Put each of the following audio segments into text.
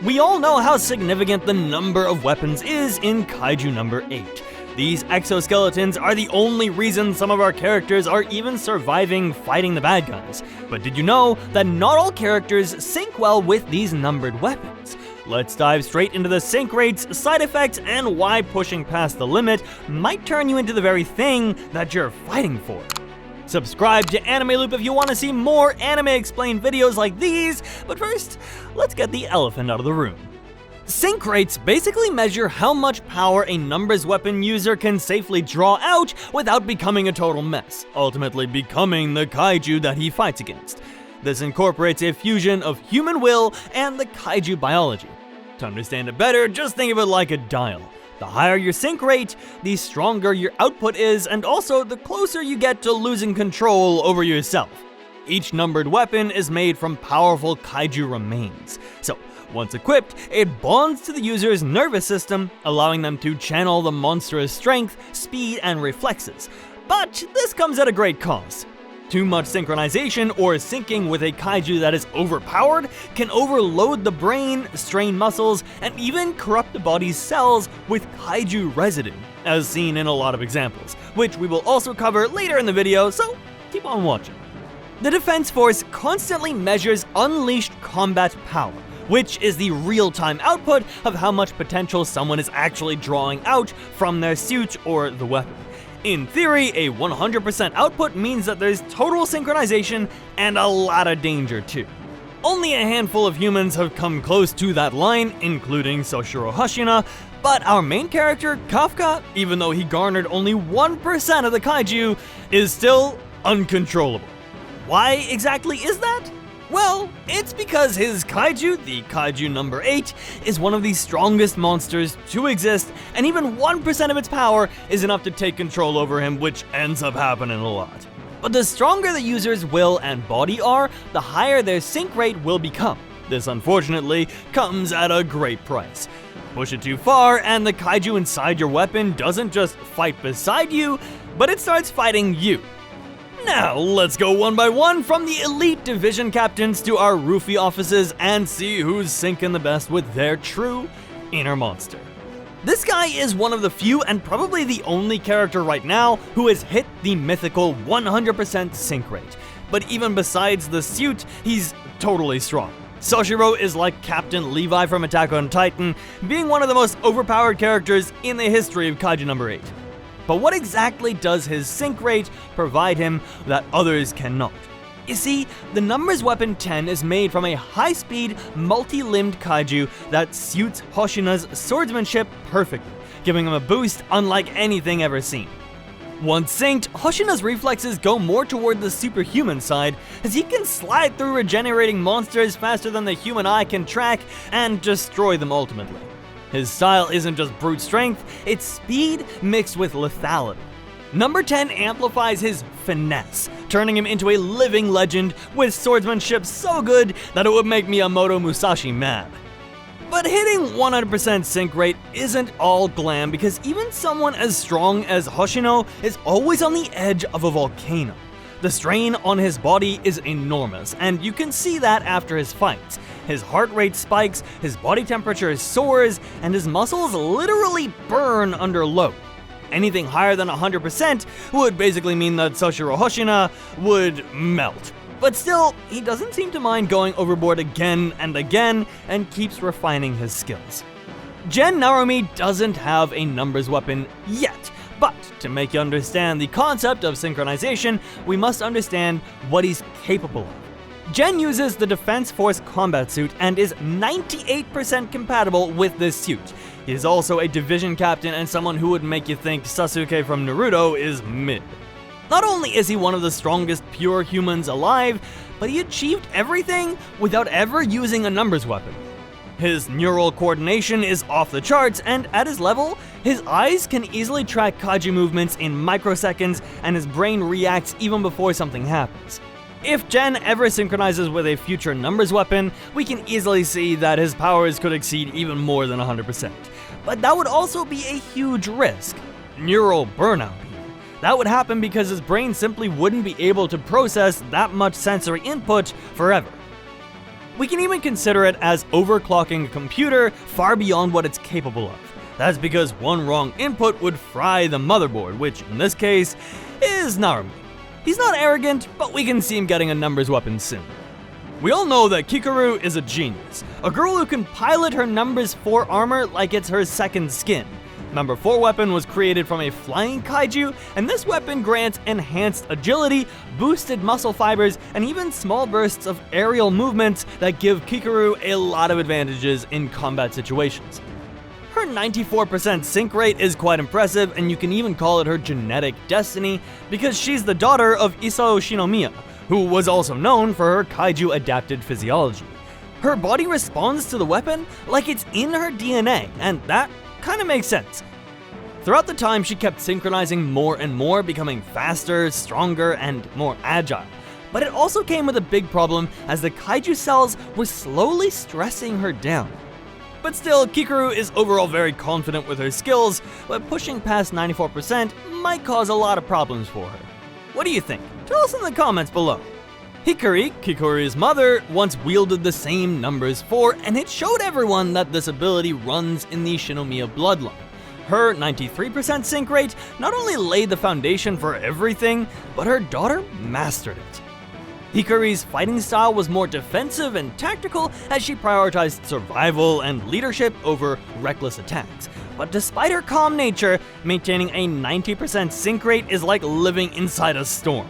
We all know how significant the number of weapons is in Kaiju Number 8. These exoskeletons are the only reason some of our characters are even surviving fighting the bad guys. But did you know that not all characters sync well with these numbered weapons? Let's dive straight into the sync rates, side effects, and why pushing past the limit might turn you into the very thing that you're fighting for. Subscribe to Anime Loop if you want to see more anime explained videos like these, but first, let's get the elephant out of the room. Sync rates basically measure how much power a numbers weapon user can safely draw out without becoming a total mess, ultimately becoming the kaiju that he fights against. This incorporates a fusion of human will and the kaiju biology. To understand it better, just think of it like a dial. The higher your sync rate, the stronger your output is, and also the closer you get to losing control over yourself. Each numbered weapon is made from powerful kaiju remains. So, once equipped, it bonds to the user's nervous system, allowing them to channel the monstrous strength, speed, and reflexes. But this comes at a great cost. Too much synchronization or syncing with a kaiju that is overpowered can overload the brain, strain muscles, and even corrupt the body's cells with kaiju residue, as seen in a lot of examples, which we will also cover later in the video, so keep on watching. The Defense Force constantly measures unleashed combat power, which is the real-time output of how much potential someone is actually drawing out from their suit or the weapon. In theory, a 100% output means that there's total synchronization and a lot of danger too. Only a handful of humans have come close to that line, including Soshiro Hoshina, but our main character, Kafka, even though he garnered only 1% of the kaiju, is still uncontrollable. Why exactly is that? Well, it's because his kaiju, the Kaiju Number 8, is one of the strongest monsters to exist, and even 1% of its power is enough to take control over him, which ends up happening a lot. But the stronger the user's will and body are, the higher their sync rate will become. This, unfortunately, comes at a great price. Push it too far, and the kaiju inside your weapon doesn't just fight beside you, but it starts fighting you. Now, let's go one by one from the elite division captains to our roofie offices and see who's syncing the best with their true inner monster. This guy is one of the few and probably the only character right now who has hit the mythical 100% sync rate. But even besides the suit, he's totally strong. Soshiro is like Captain Levi from Attack on Titan, being one of the most overpowered characters in the history of Kaiju Number 8. But what exactly does his sync rate provide him that others cannot? You see, the numbers weapon 10 is made from a high-speed, multi-limbed kaiju that suits Hoshina's swordsmanship perfectly, giving him a boost unlike anything ever seen. Once synced, Hoshina's reflexes go more toward the superhuman side, as he can slide through regenerating monsters faster than the human eye can track and destroy them ultimately. His style isn't just brute strength, it's speed mixed with lethality. Number 10 amplifies his finesse, turning him into a living legend with swordsmanship so good that it would make Miyamoto Musashi mad. But hitting 100% sync rate isn't all glam, because even someone as strong as Hoshino is always on the edge of a volcano. The strain on his body is enormous, and you can see that after his fights. His heart rate spikes, his body temperature soars, and his muscles literally burn under load. Anything higher than 100% would basically mean that Soshiro Hoshina would melt. But still, he doesn't seem to mind going overboard again and again, and keeps refining his skills. Gen Narumi doesn't have a numbers weapon yet, but to make you understand the concept of synchronization, we must understand what he's capable of. Gen uses the Defense Force combat suit and is 98% compatible with this suit. He is also a division captain and someone who would make you think Sasuke from Naruto is mid. Not only is he one of the strongest pure humans alive, but he achieved everything without ever using a numbers weapon. His neural coordination is off the charts, and at his level, his eyes can easily track kaiju movements in microseconds, and his brain reacts even before something happens. If Gen ever synchronizes with a future numbers weapon, we can easily see that his powers could exceed even more than 100%. But that would also be a huge risk. Neural burnout. That would happen because his brain simply wouldn't be able to process that much sensory input forever. We can even consider it as overclocking a computer far beyond what it's capable of. That's because one wrong input would fry the motherboard, which in this case is Narumi. He's not arrogant, but we can see him getting a numbers weapon soon. We all know that Kikoru is a genius, a girl who can pilot her numbers 4 armor like it's her second skin. Number 4 weapon was created from a flying kaiju, and this weapon grants enhanced agility, boosted muscle fibers, and even small bursts of aerial movements that give Kikoru a lot of advantages in combat situations. Her 94% sync rate is quite impressive, and you can even call it her genetic destiny because she's the daughter of Isao Shinomiya, who was also known for her kaiju adapted physiology. Her body responds to the weapon like it's in her DNA, and that kinda makes sense. Throughout the time, she kept synchronizing more and more, becoming faster, stronger, and more agile. But it also came with a big problem as the kaiju cells were slowly stressing her down. But still, Kikoru is overall very confident with her skills, but pushing past 94% might cause a lot of problems for her. What do you think? Tell us in the comments below. Hikari, Kikoru's mother, once wielded the same numbers 4, and it showed everyone that this ability runs in the Shinomiya bloodline. Her 93% sync rate not only laid the foundation for everything, but her daughter mastered it. Hikari's fighting style was more defensive and tactical as she prioritized survival and leadership over reckless attacks. But despite her calm nature, maintaining a 90% sync rate is like living inside a storm.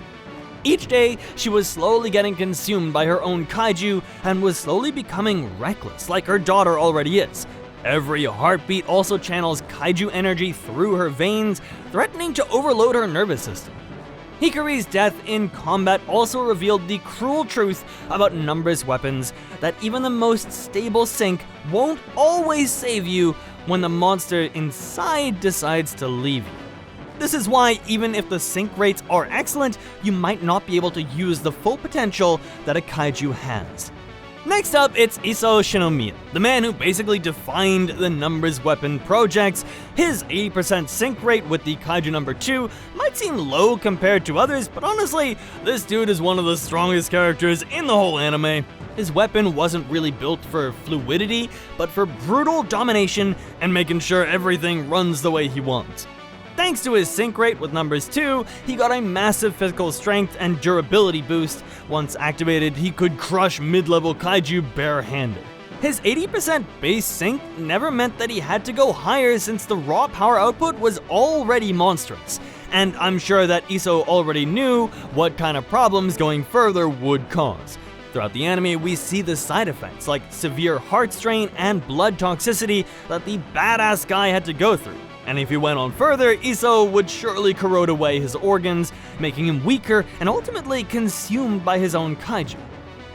Each day, she was slowly getting consumed by her own kaiju and was slowly becoming reckless like her daughter already is. Every heartbeat also channels kaiju energy through her veins, threatening to overload her nervous system. Hikari's death in combat also revealed the cruel truth about numbers weapons, that even the most stable sync won't always save you when the monster inside decides to leave you. This is why, even if the sync rates are excellent, you might not be able to use the full potential that a kaiju has. Next up, it's Isao Shinomiya, the man who basically defined the numbers weapon projects. His 80% sync rate with the Kaiju Number 2 might seem low compared to others, but honestly, this dude is one of the strongest characters in the whole anime. His weapon wasn't really built for fluidity, but for brutal domination and making sure everything runs the way he wants. Thanks to his sync rate with numbers 2, he got a massive physical strength and durability boost. Once activated, he could crush mid-level kaiju barehanded. His 80% base sync never meant that he had to go higher since the raw power output was already monstrous. And I'm sure that Isao already knew what kind of problems going further would cause. Throughout the anime, we see the side effects like severe heart strain and blood toxicity that the badass guy had to go through. And if he went on further, Isao would surely corrode away his organs, making him weaker and ultimately consumed by his own kaiju.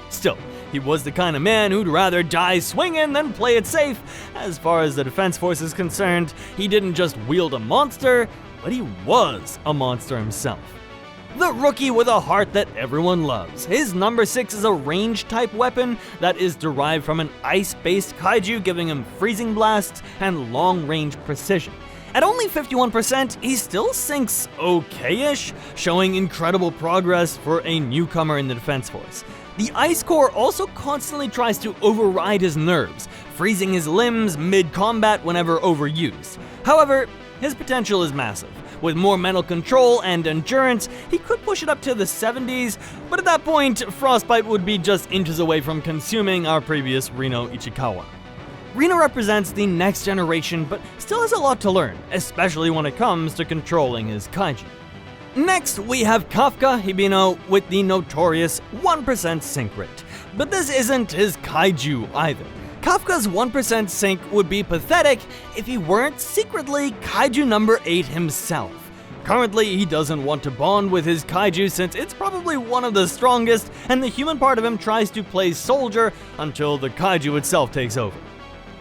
Still, he was the kind of man who'd rather die swinging than play it safe. As far as the defense force is concerned, he didn't just wield a monster, but he was a monster himself. The rookie with a heart that everyone loves. His number 6 is a range-type weapon that is derived from an ice-based kaiju, giving him freezing blasts and long-range precision. At only 51%, he still sinks okay-ish, showing incredible progress for a newcomer in the defense force. The Ice Core also constantly tries to override his nerves, freezing his limbs mid-combat whenever overused. However, his potential is massive. With more mental control and endurance, he could push it up to the 70s, but at that point, Frostbite would be just inches away from consuming our previous Reno Ichikawa. Reno represents the next generation, but still has a lot to learn, especially when it comes to controlling his kaiju. Next, we have Kafka Hibino with the notorious 1% sync rate. But this isn't his kaiju either. Kafka's 1% sync would be pathetic if he weren't secretly Kaiju Number 8 himself. Currently, he doesn't want to bond with his kaiju since it's probably one of the strongest, and the human part of him tries to play soldier until the kaiju itself takes over.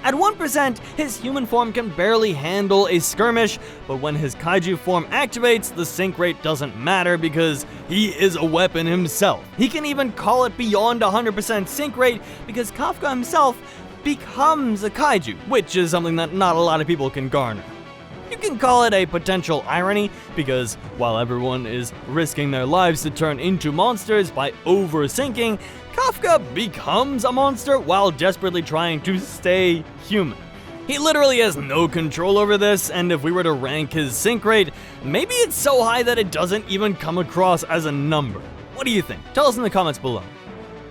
At 1%, his human form can barely handle a skirmish, but when his kaiju form activates, the sync rate doesn't matter because he is a weapon himself. He can even call it beyond 100% sync rate because Kafka himself becomes a kaiju, which is something that not a lot of people can garner. You can call it a potential irony, because while everyone is risking their lives to turn into monsters by over-syncing, Kafka becomes a monster while desperately trying to stay human. He literally has no control over this, and if we were to rank his sync rate, maybe it's so high that it doesn't even come across as a number. What do you think? Tell us in the comments below.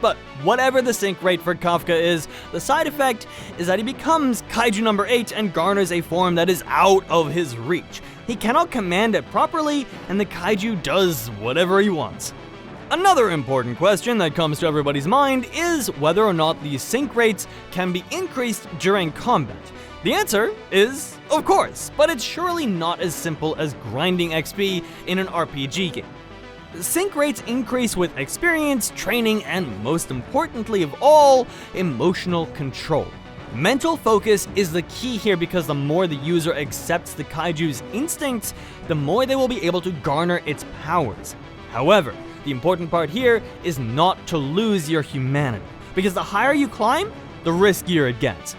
But whatever the sync rate for Kafka is, the side effect is that he becomes Kaiju number 8 and garners a form that is out of his reach. He cannot command it properly, and the Kaiju does whatever he wants. Another important question that comes to everybody's mind is whether or not these sync rates can be increased during combat. The answer is, of course, but it's surely not as simple as grinding XP in an RPG game. Sync rates increase with experience, training, and most importantly of all, emotional control. Mental focus is the key here because the more the user accepts the Kaiju's instincts, the more they will be able to garner its powers. However, the important part here is not to lose your humanity, because the higher you climb, the riskier it gets.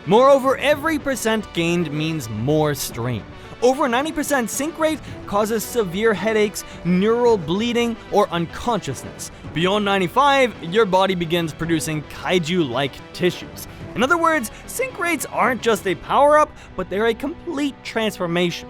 Moreover, every percent gained means more strain. Over 90% sync rate causes severe headaches, neural bleeding, or unconsciousness. Beyond 95, your body begins producing kaiju-like tissues. In other words, sync rates aren't just a power-up, but they're a complete transformation.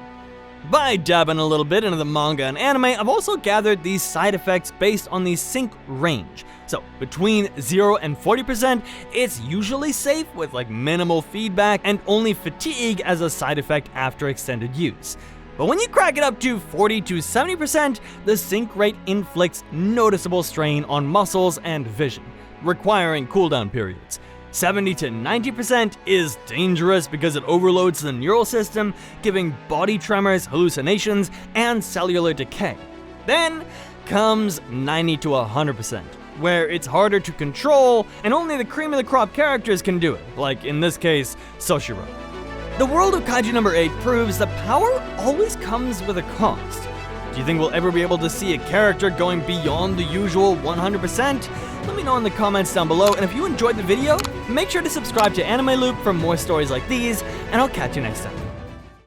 By dabbing a little bit into the manga and anime, I've also gathered these side effects based on the sync range. So between 0 and 40%, it's usually safe with minimal feedback and only fatigue as a side effect after extended use. But when you crack it up to 40 to 70%, the sync rate inflicts noticeable strain on muscles and vision, requiring cooldown periods. 70 to 90% is dangerous because it overloads the neural system, giving body tremors, hallucinations, and cellular decay. Then comes 90 to 100%, where it's harder to control, and only the cream of the crop characters can do it, like in this case, Soshiro. The world of Kaiju number 8 proves that power always comes with a cost. Do you think we'll ever be able to see a character going beyond the usual 100%? Let me know in the comments down below, and if you enjoyed the video, make sure to subscribe to Anime Loop for more stories like these, and I'll catch you next time.